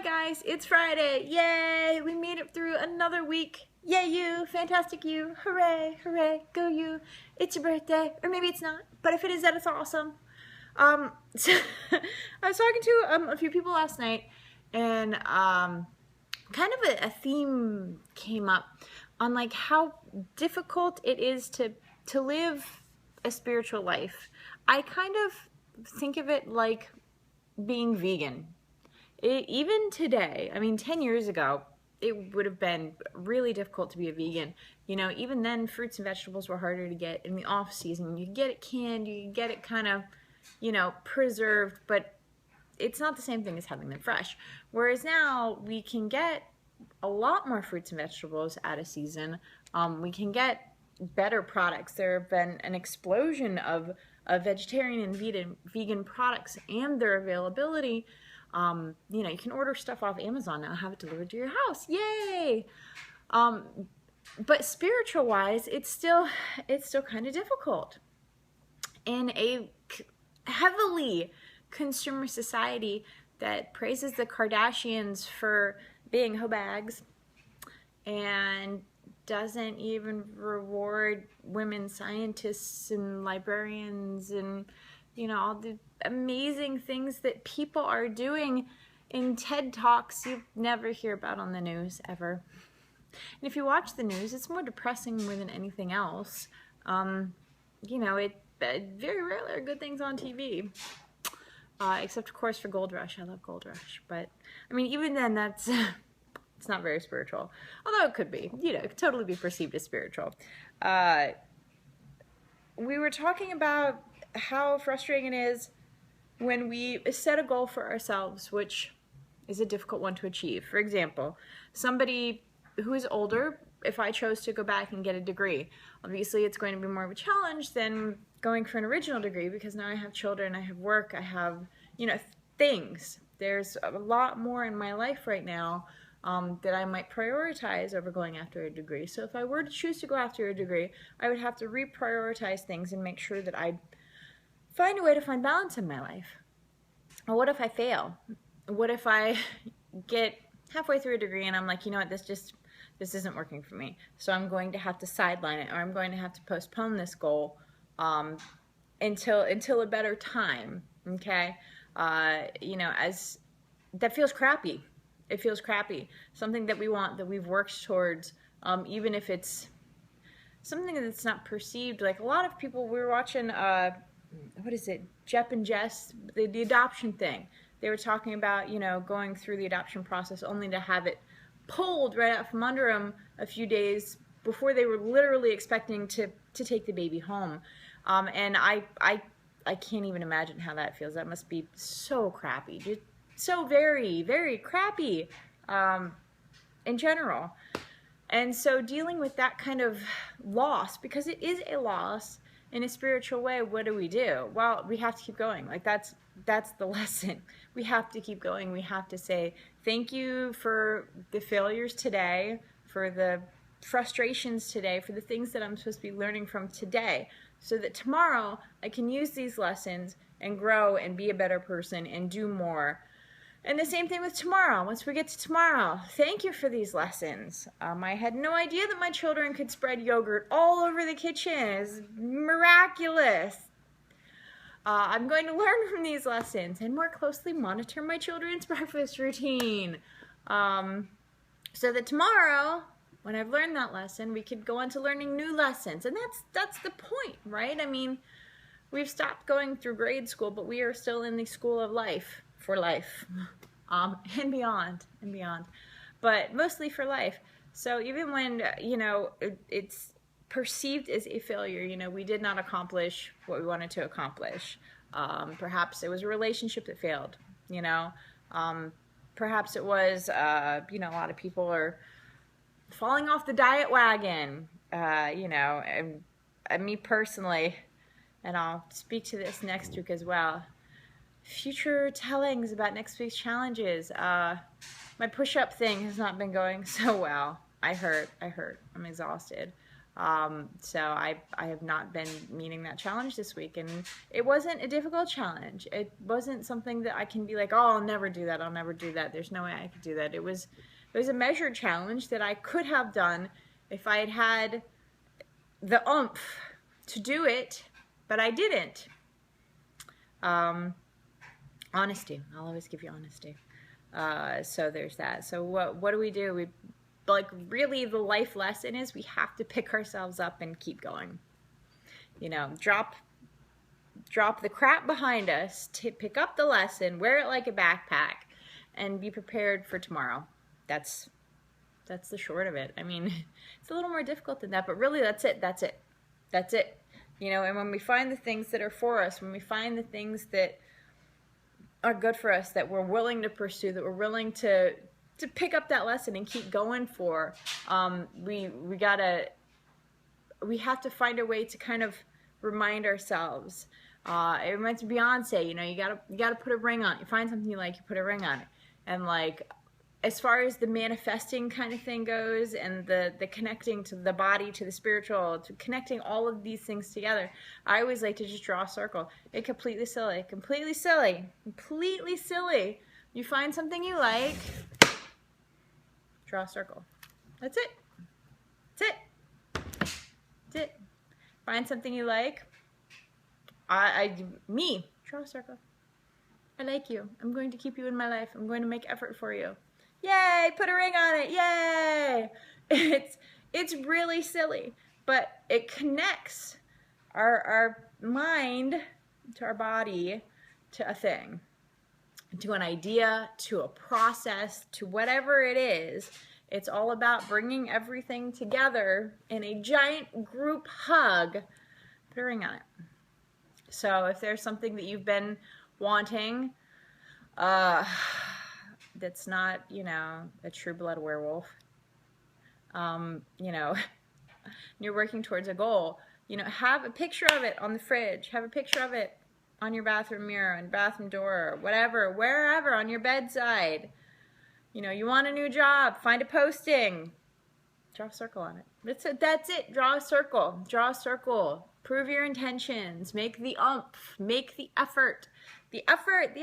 guys, it's Friday. Yay! We made it through another week. Yay you! Fantastic you! Hooray! Hooray! Go you! It's your birthday. Or maybe it's not. But if it is, that is awesome. So I was talking to a few people last night, and kind of a theme came up on like how difficult it is to live a spiritual life. I kind of think of it like being vegan. Even today, I mean 10 years ago, it would have been really difficult to be a vegan. You know, even then fruits and vegetables were harder to get in the off season. You could get it canned, you could get it kind of, you know, preserved, but it's not the same thing as having them fresh. Whereas now we can get a lot more fruits and vegetables out of season. We can get better products. There have been an explosion of vegetarian and vegan products and their availability. You know, you can order stuff off Amazon now, have it delivered to your house. Yay! But spiritual wise, it's still kind of difficult. In a heavily consumer society that praises the Kardashians for being hoe bags and doesn't even reward women scientists and librarians and, you know, all the amazing things that people are doing in TED Talks you never hear about on the news ever. And if you watch the news, it's more depressing more than anything else. You know, very rarely are good things on TV. Except, of course, for Gold Rush. I love Gold Rush. But, I mean, even then, that's it's not very spiritual. Although it could be. You know, it could totally be perceived as spiritual. We were talking about how frustrating it is when we set a goal for ourselves, which is a difficult one to achieve. For example, somebody who is older, if I chose to go back and get a degree, obviously it's going to be more of a challenge than going for an original degree, because now I have children, I have work, I have, you know, things. There's a lot more in my life right now that I might prioritize over going after a degree. So if I were to choose to go after a degree, I would have to reprioritize things and make sure that I find a way to find balance in my life. Or what if I fail? What if I get halfway through a degree and I'm like, you know what, this isn't working for me. So I'm going to have to sideline it, or I'm going to have to postpone this goal until a better time. Okay, you know, as that feels crappy. It feels crappy. Something that we want, that we've worked towards, even if it's something that's not perceived. Like a lot of people, we were watching, what is it, Jep and Jess, the adoption thing. They were talking about, you know, going through the adoption process only to have it pulled right out from under them a few days before they were literally expecting to take the baby home. And I can't even imagine how that feels. That must be so crappy. Just so very, very crappy in general. And so dealing with that kind of loss, because it is a loss in a spiritual way, what do? Well, we have to keep going. Like that's the lesson. We have to keep going. We have to say, thank you for the failures today, for the frustrations today, for the things that I'm supposed to be learning from today, so that tomorrow I can use these lessons and grow and be a better person and do more. And the same thing with tomorrow. Once we get to tomorrow, thank you for these lessons. I had no idea that my children could spread yogurt all over the kitchen. It's miraculous. I'm going to learn from these lessons and more closely monitor my children's breakfast routine. So that tomorrow, when I've learned that lesson, we could go on to learning new lessons. And that's the point, right? I mean, we've stopped going through grade school, but we are still in the school of life, for life, and beyond, but mostly for life. So even when, you know, it's perceived as a failure, you know, we did not accomplish what we wanted to accomplish. Perhaps it was a relationship that failed, you know. Perhaps it was, you know, a lot of people are falling off the diet wagon, you know, and me personally, and I'll speak to this next week as well. Future tellings about next week's challenges. My push-up thing has not been going so well. I hurt. I'm exhausted. So I have not been meeting that challenge this week, and it wasn't a difficult challenge. It wasn't something that I can be like, oh, I'll never do that. I'll never do that. There's no way I could do that. It was a measured challenge that I could have done if I had had the oomph to do it, but I didn't. Honesty. I'll always give you honesty. So there's that. So what do? We like, really, the life lesson is we have to pick ourselves up and keep going. You know, drop the crap behind us, to pick up the lesson, wear it like a backpack, and be prepared for tomorrow. That's the short of it. I mean, it's a little more difficult than that, but really that's it. You know, and when we find the things that are for us, when we find the things that are good for us, that we're willing to pursue, that we're willing to pick up that lesson and keep going for, we have to find a way to kind of remind ourselves. It reminds me of Beyonce, you know, you gotta put a ring on it. You find something you like, you put a ring on it. And like, as far as the manifesting kind of thing goes, and the connecting to the body, to the spiritual, to connecting all of these things together, I always like to just draw a circle. It's completely silly. You find something you like, draw a circle. That's it. Find something you like. Draw a circle. I like you. I'm going to keep you in my life. I'm going to make effort for you. Yay! Put a ring on it. Yay! It's really silly, but it connects our mind to our body, to a thing, to an idea, to a process, to whatever it is. It's all about bringing everything together in a giant group hug. Put a ring on it. So if there's something that you've been wanting, that's not, you know, a true blood werewolf, you know, you're working towards a goal, you know, have a picture of it on the fridge, have a picture of it on your bathroom mirror, on bathroom door, whatever, wherever, on your bedside. You know, you want a new job, find a posting, draw a circle on it. That's it. Draw a circle. Prove your intentions. Make the oomph. Make the effort. The effort.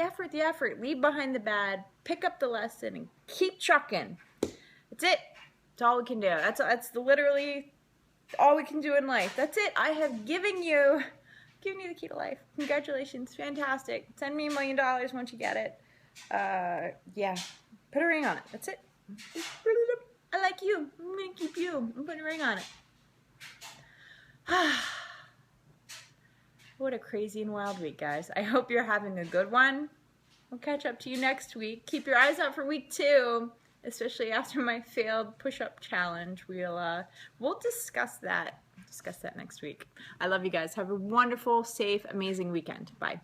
Leave behind the bad. Pick up the lesson and keep trucking. That's it. That's all we can do. That's literally all we can do in life. That's it. I have given you the key to life. Congratulations. Fantastic. Send me $1 million once you get it. Yeah. Put a ring on it. That's it. I like you. I'm going to keep you. I'm putting a ring on it. What a crazy and wild week, guys. I hope you're having a good one. I'll catch up to you next week. Keep your eyes out for week 2, especially after my failed push-up challenge. We'll discuss that next week. I love you guys. Have a wonderful, safe, amazing weekend. Bye.